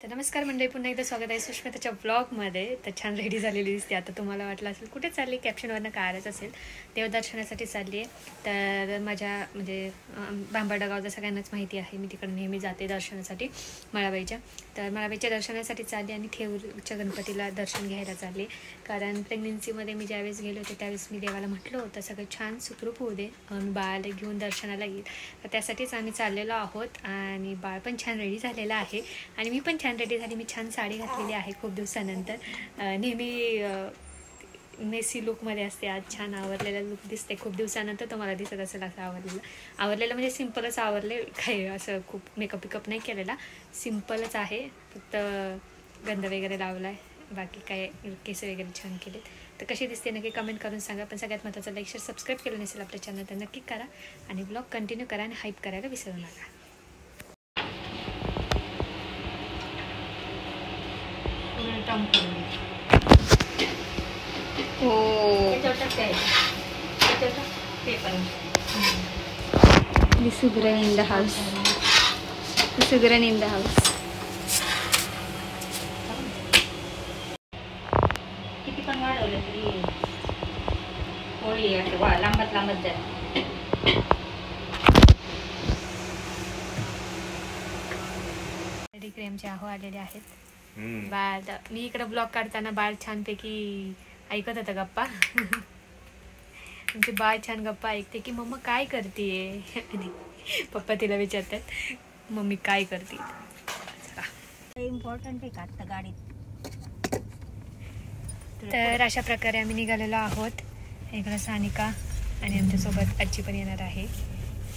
तर नमस्कार मंडळी, पुन्हा एकदा स्वागत आहे सुष्मिताच्या ब्लॉगमध्ये. तर छान रेडी झालेली दिसते. आता तुम्हाला वाटलं असेल कुठे चालली, कॅप्शनवरनं कळालंच असेल, देवदर्शनासाठी चालली आहे. तर माझ्या बांबाडा गावचं सगळ्यांनाच माहिती आहे, मी तिकडे नेहमी जाते दर्शनासाठी मळाबाईच्या. तर मळाबाईच्या दर्शनासाठी चालली आणि थेऊरच्या गणपतीला दर्शन घ्यायला चालली. कारण प्रेग्नेन्सीमध्ये मी ज्यावेळेस गेले होते त्यावेळेस मी देवाला म्हटलं होतं सगळं छान सुखरूप होऊ दे, बाळाला घेऊन दर्शनाला येईल. तर त्यासाठीच आम्ही चाललेलो आहोत आणि बाळ पण छान रेडी झालेलं आहे आणि मी पण छान रेडी झाली. मी छान साडी घातलेली आहे खूप दिवसानंतर. नेहमी मेसी लुकमध्ये असते, आज छान आवरलेला लुक दिसते. खूप दिवसानंतर तुम्हाला दिसत असेल असं आवरलेलं म्हणजे सिम्पलच आवरले, काही असं खूप मेकअप नाही केलेला, सिम्पलच आहे. फक्त गंध वगैरे लावला आहे, बाकी काय केस वगैरे छान केले. तर कशी दिसते नक्की कमेंट करून सांगा. पण सगळ्यात महत्त्वाचं लाईक शेअर सबस्क्राईब केलं नसेल आपल्या चॅनल तर नक्की करा आणि ब्लॉग कंटिन्यू करा आणि हाईप करायला विसरू नका. Sugaran in the house. Sugaran in the house. किती पण वाढवलं तरी होळी असं लांबत जात. क्रीमचे आहो आलेले आहेत. बाळ, मी इकडे ब्लॉग काढताना बाळ छानपैकी ऐकत होतं गप्पा. म्हणजे बाळ छान गप्पा ऐकते की मम्मा काय करतेय, आणि पप्पा तिला विचारतात मम्मी काय करते. इम्पॉर्टंट आहे का आता गाडीत. तर अशा प्रकारे आम्ही निघालेलो आहोत. इकडं सानिका आणि आमच्यासोबत आजी पण येणार आहे.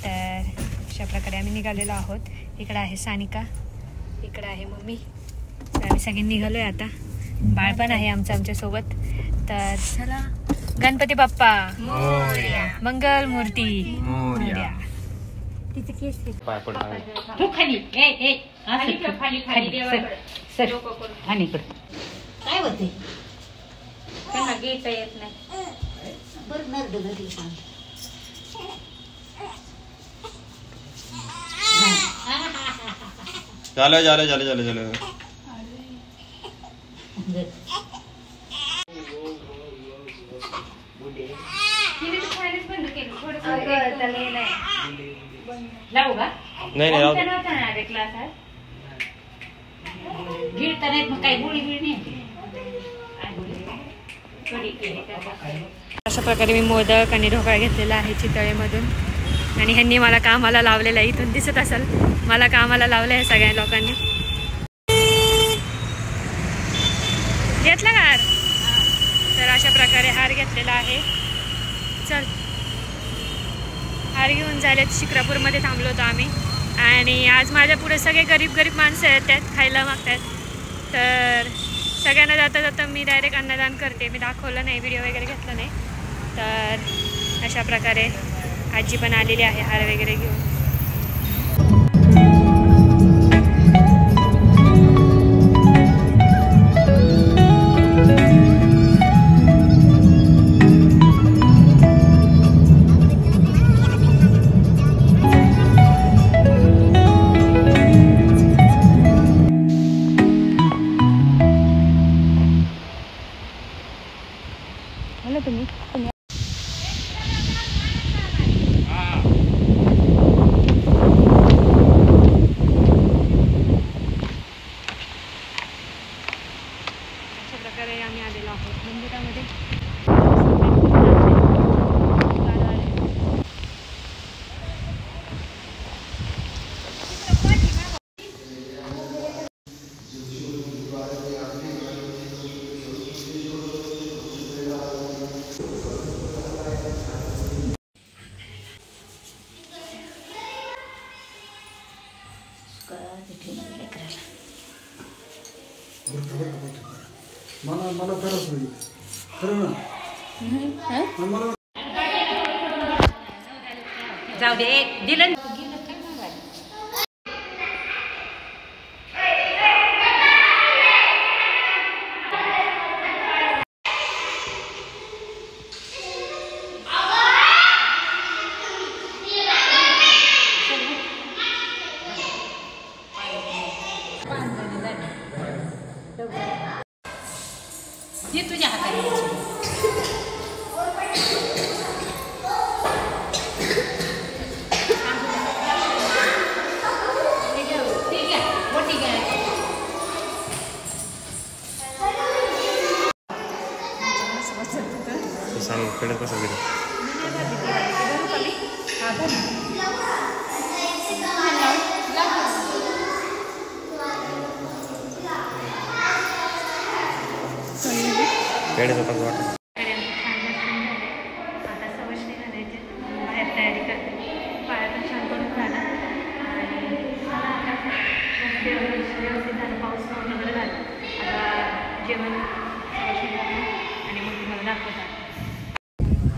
तर अशा प्रकारे आम्ही निघालेलो आहोत. इकडं आहे सानिका, इकडं आहे मम्मी. तर आम्ही सगळे निघालोय आता. बाळ पण आहे आमच्यासोबत. तर चला, गणपती बाप्पा मोरया, मंगल मूर्ती मोरया. तिचे केस काय होते त्यांना घेता येत नाही. बरं नरड घरी सांग. झालं लावू का नाही क्लास गिळता नाहीत मग काही गोळी नाही. अशा प्रकारे मी मोदक आणि ढोकळा घेतलेला आहे चितळेमधून. आणि ह्यांनी मला कामाला लावलेलं आहे, इथून दिसत असेल मला कामाला लावलं आहे सगळ्या लोकांनी. घेतला का हार? तर अशा प्रकारे हार घेतलेला आहे. चल, हार घेऊन जायला शिक्रापूरमध्ये थांबलो होतो आम्ही. आणि आज माझ्या पुढे सगळे गरीब माणसं येतात, खायला मागतात. तर सगळ्यांना जाता जाता मी डायरेक्ट अन्नदान करते. मी दाखवलं नाही, व्हिडिओ वगैरे घेतला नाही. तर अशा प्रकारे आजी पण आलेली आहे हार वगैरे घेऊन. तुम्ही अशा प्रकारे आम्ही आलेलो आहोत मंदिरामध्ये. मला खरंच नाही खरं ना. जाऊ दे दिलं. हे तुझ्या हाताने घ्यायची. ठीक आहे मोठी घ्या. सांग कडे कसं गेलं पेढे स्वतःच वाटत. आता सवशने घालायचे बाहेर तयारी करते पाया पण छान करून झाला आणि व्यवस्थित झालं. पाऊस वगैरे झाला. आता जेवण सवशने झालं आणि मग तुम्हाला दाखवतात.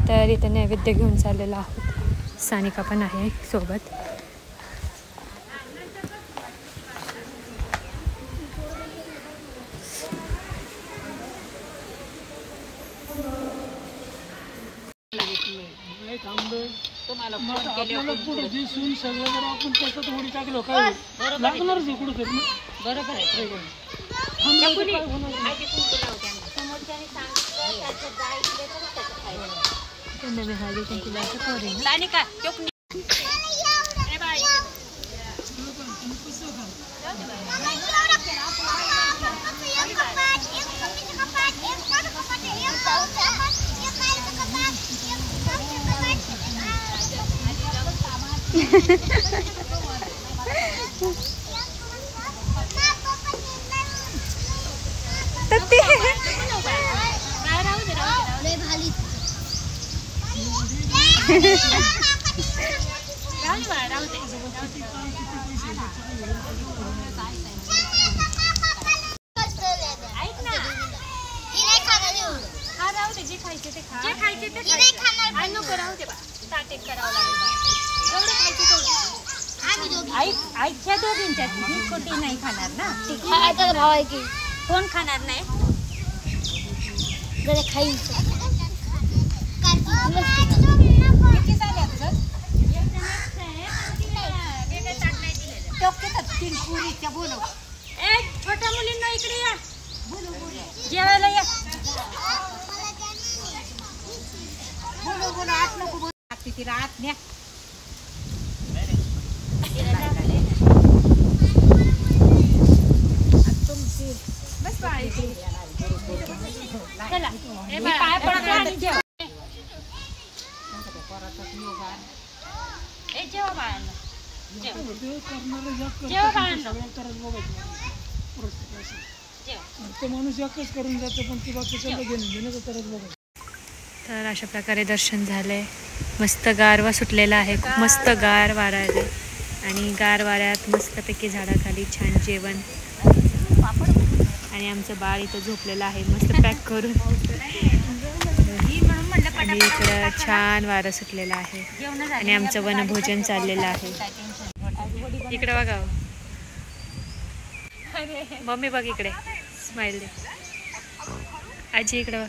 तर इथे नैवेद्य घेऊन चाललेलो आहोत. सानिका पण आहे सोबत. आपल्याला पुढे दिसून सगळं जर आपण त्याच्यात उडी टाकलो काय लागणारच आहे कुठं तरी. बरोबर आहे. सानिका आईच्या दोघींच्यात ही छोटी नाही खाणार ना. भाव आहे की कोण खाणार नाही. जरा खाईल किती झाल्या तुझं. तीन पुरीच्या बोलव. छोट्या मुलींना इकडे या जेवायला या. बोलो आत नको बोल. तिला आत न्या. बस पाय चला पाय पडतो आणि जेव. जेवा बाळांना जेवा बाळांना तो माणूस एकच करून जातो पण ती बाकी सगळं घेणं तरच बघा. तर अशा प्रकारे दर्शन झालंय. मस्त गारवा सुटलेला आहे. खूप मस्त गार वारा आहे आणि गार वाऱ्यात मस्तपैकी झाडाखाली छान जेवण आणि आमचं बाळ इथं झोपलेलं आहे मस्त पॅक करून. आणि इकडं छान वारं सुटलेलं आहे आणि आमचं वनभोजन चाललेलं आहे. इकडं बघा मम्मी बघ इकडे स्माइल दे. आजी इकडे बघ.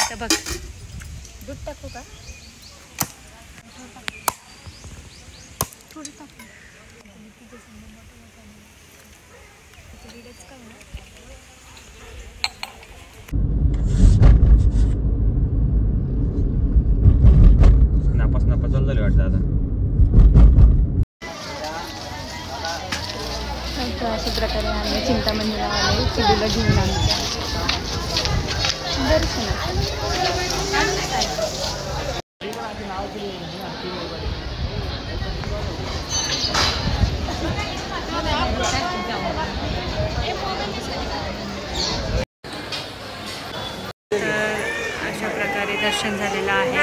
आता बघ दूध टाकू का. नापास चालू झाली वाटतं आता. अशा प्रकारे आम्ही चिंतामणीला आले चिडूला घेऊन आमच्या अशा प्रकारे दर्शन झालेलं आहे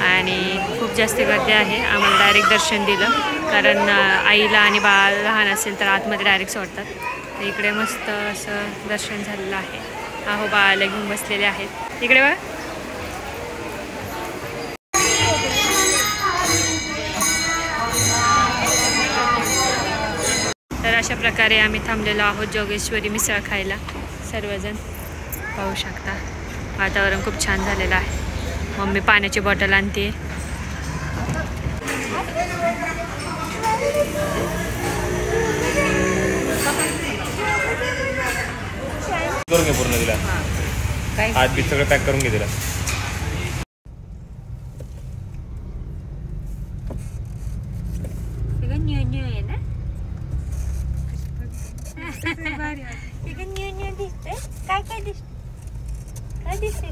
आणि खूप जास्त गर्दी आहे. आम्हाला डायरेक्ट दर्शन दिलं कारण आईला आणि बाळ लहान असेल तर आतमध्ये डायरेक्ट सोडतात. तर इकडे मस्त असं दर्शन झालेलं आहे. अहो बाळाला घेऊन बसलेले आहेत इकडे बघा. तर अशा प्रकारे आम्ही थांबलेलो आहोत जोगेश्वरी मिसळ खायला. सर्वजण पाहू शकता वातावरण खूप छान झालेलं आहे. मम्मी पाण्याची बॉटल आणते. करून घे पूर्ण तिला. काय हात बीत सगळं पॅक करून घे तिला. न्यू न्यू आहे ना. न्यू न्यू दिसतंय. काय काय दिसत काय दिसते.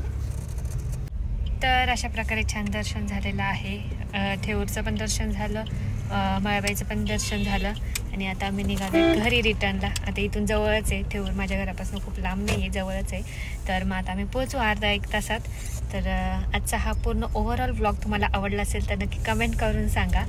तर अशा प्रकारे छान दर्शन झालेलं आहे. थेऊरचं पण दर्शन झालं, मळाबाईचं पण दर्शन झालं आणि आता आम्ही निघालो घरी रिटर्नला. आता इथून जवळच आहे थेऊर, माझ्या घरापासून खूप लांब नाही आहे, जवळच आहे. तर मग आता आम्ही पोहोचू अर्धा एक तासात. तर आजचा हा पूर्ण ओव्हरऑल व्लॉग तुम्हाला आवडला असेल तर नक्की कमेंट करून सांगा.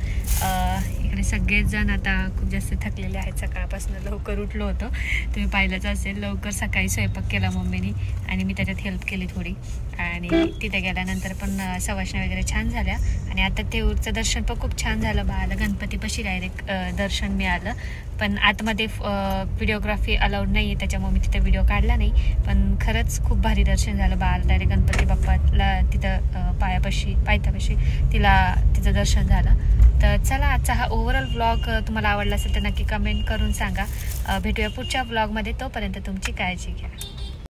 इकडे सगळेच जण आता खूप जास्त थकलेले आहेत, सकाळपासून लवकर उठलो होतो, तुम्ही पाहिलंच असेल. लवकर सकाळी स्वयंपाक केला मम्मीने आणि मी त्याच्यात हेल्प केली थोडी. आणि तिथे गेल्यानंतर पण सवाष्ण्या वगैरे छान झाल्या. आणि आता थेऊरचं दर्शन पण खूप छान झालं. बाळाला गणपतीपाशी डायरेक्ट दर्शन मिळालं. पण आतमध्ये व्हिडिओग्राफी अलाउड नाही आहे, त्याच्यामुळे मी तिथे व्हिडिओ काढला नाही. पण खरंच खूप भारी दर्शन झालं. बाळाला डायरेक्ट गणपती बाप्पाला तिथं पायथ्यापाशी तिचं दर्शन झालं. तर चला, आजचा हा ओव्हरऑल व्लॉग तुम्हाला आवडला असेल तर नक्की कमेंट करून सांगा. भेटूया पुढच्या व्लॉगमध्ये. तोपर्यंत तुमची काळजी घ्या.